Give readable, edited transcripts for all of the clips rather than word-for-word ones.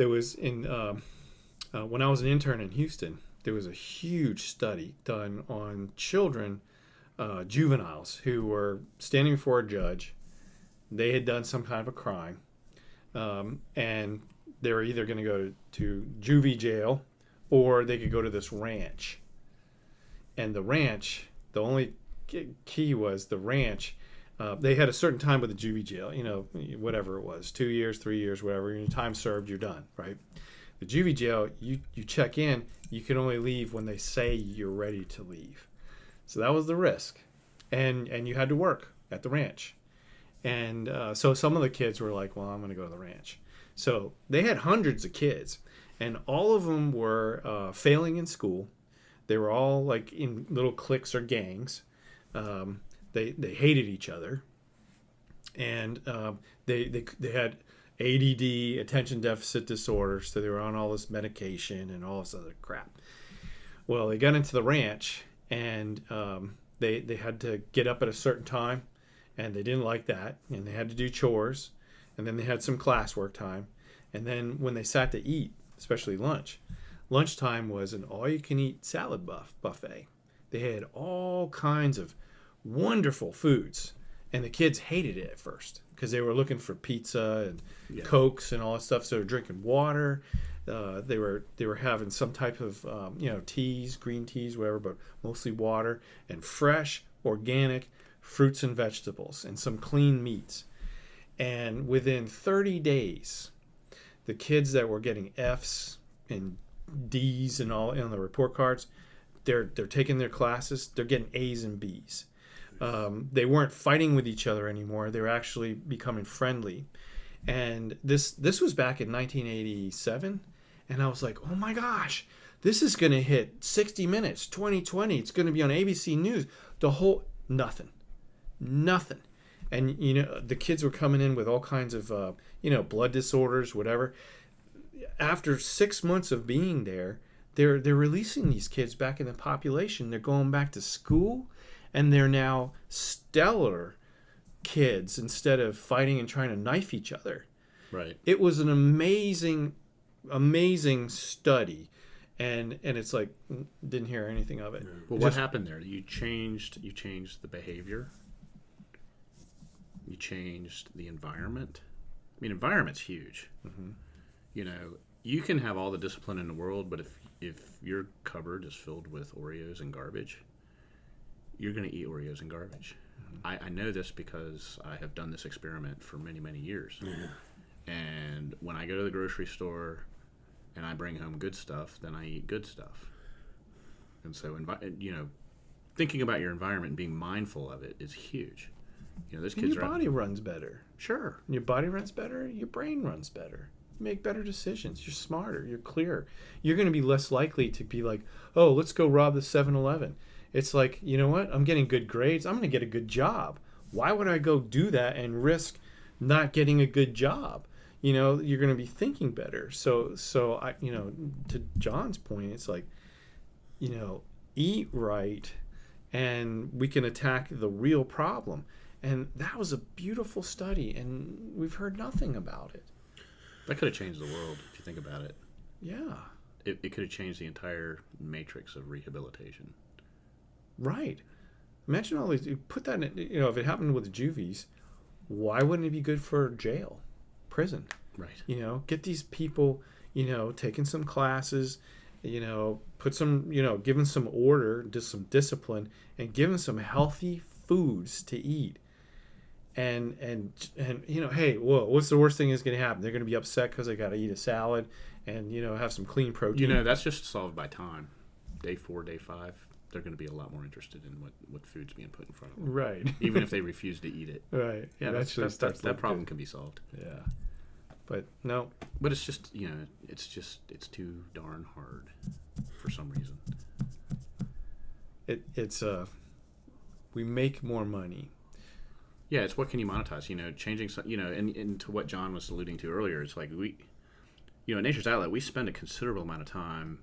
there was when I was an intern in Houston, there was a huge study done on children, juveniles who were standing before a judge. They had done some kind of a crime, and they were either going to go to juvie jail or they could go to this ranch. And the ranch, the only key was the ranch. They had a certain time with the juvie jail, whatever it was, 2 years, 3 years, whatever. Your time served, you're done, right? The juvie jail, you check in, you can only leave when they say you're ready to leave. So that was the risk. And you had to work at the ranch. And so some of the kids were like, well, I'm going to go to the ranch. So they had hundreds of kids, and all of them were failing in school. They were all like in little cliques or gangs. They hated each other, and they had ADD, attention deficit disorder, so they were on all this medication and all this other crap. Well, they got into the ranch, and they had to get up at a certain time, and they didn't like that, and they had to do chores, and then they had some classwork time, and then when they sat to eat, especially lunchtime was an all-you-can-eat salad buffet. They had all kinds of wonderful foods, and the kids hated it at first because they were looking for pizza and Cokes and all that stuff. So they were drinking water. They were having some type of teas, green teas, whatever, but mostly water and fresh, organic fruits and vegetables and some clean meats. And within 30 days, the kids that were getting F's and D's and all on the report cards, they're taking their classes, they're getting A's and B's. They weren't fighting with each other anymore. They were actually becoming friendly. And this was back in 1987. And I was like, oh my gosh, this is going to hit 60 Minutes, 2020. It's going to be on ABC News. Nothing. And, the kids were coming in with all kinds of, blood disorders, whatever. After 6 months of being there, they're releasing these kids back in the population. They're going back to school, and they're now stellar kids instead of fighting and trying to knife each other. Right. It was an amazing study, and it's like didn't hear anything of it. Well, what happened there? You changed the behavior. You changed the environment. I mean, environment's huge. Mm-hmm. You can have all the discipline in the world, but if your cupboard is filled with Oreos and garbage, you're going to eat Oreos and garbage. Mm-hmm. I know this because I have done this experiment for many, many years. Yeah. And when I go to the grocery store and I bring home good stuff, then I eat good stuff. And so, thinking about your environment and being mindful of it is huge. Those kids. Your body runs better. Sure. Your body runs better. Your brain runs better. You make better decisions. You're smarter. You're clearer. You're going to be less likely to be like, oh, let's go rob the 7-Eleven. It's like, you know what? I'm getting good grades. I'm going to get a good job. Why would I go do that and risk not getting a good job? You're going to be thinking better. So I, to John's point, it's like, eat right, and we can attack the real problem. And that was a beautiful study, and we've heard nothing about it. That could have changed the world, if you think about it. Yeah. It could have changed the entire matrix of rehabilitation. Right. Imagine all these. Put that in, if it happened with the juvies, why wouldn't it be good for jail, prison? Right. Get these people, taking some classes, put some, give them some order, just some discipline, and give them some healthy foods to eat. And hey, whoa, what's the worst thing that's going to happen? They're going to be upset because they got to eat a salad and, have some clean protein. That's just solved by time. Day 4, day 5, they're going to be a lot more interested in what food's being put in front of them. Right. Even if they refuse to eat it. Right. Yeah, that problem can be solved. Yeah. But no. But it's just, it's too darn hard for some reason. It's we make more money. Yeah, it's what can you monetize? Changing some, and to what John was alluding to earlier, it's like at Nature's Outlet, we spend a considerable amount of time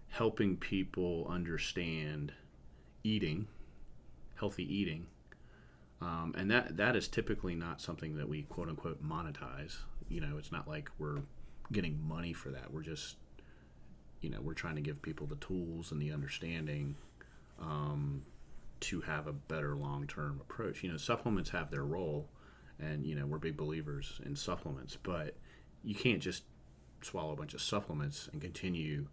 helping people understand eating, healthy eating, and that is typically not something that we quote unquote monetize. It's not like we're getting money for that. We're just, we're trying to give people the tools and the understanding to have a better long-term approach. Supplements have their role, and we're big believers in supplements, but you can't just swallow a bunch of supplements and continue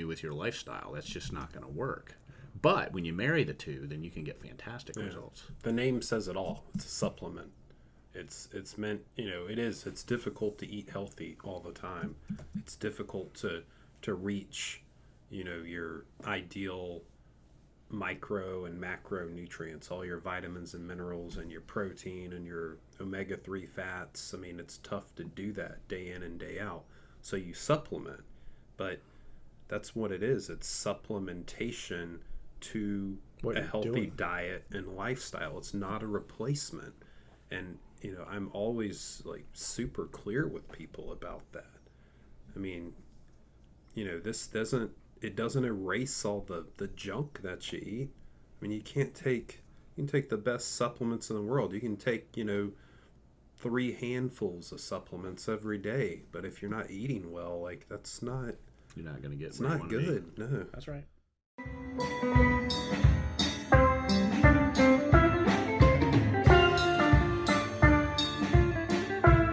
with your lifestyle. That's just not going to work. But when you marry the two, then you can get fantastic results. The name says it all. It's a supplement. It's meant, it's difficult to eat healthy all the time. It's difficult to reach, your ideal micro and macro nutrients, all your vitamins and minerals and your protein and your omega-3 fats. I mean, it's tough to do that day in and day out. So you supplement, but that's what it is. It's supplementation to a healthy diet and lifestyle. It's not a replacement. And, I'm always like super clear with people about that. I mean, this doesn't erase all the junk that you eat. I mean, you can take the best supplements in the world. You can take, 3 handfuls of supplements every day, but if you're not eating well, like, that's not, you're not going to get it's not good. No, that's right.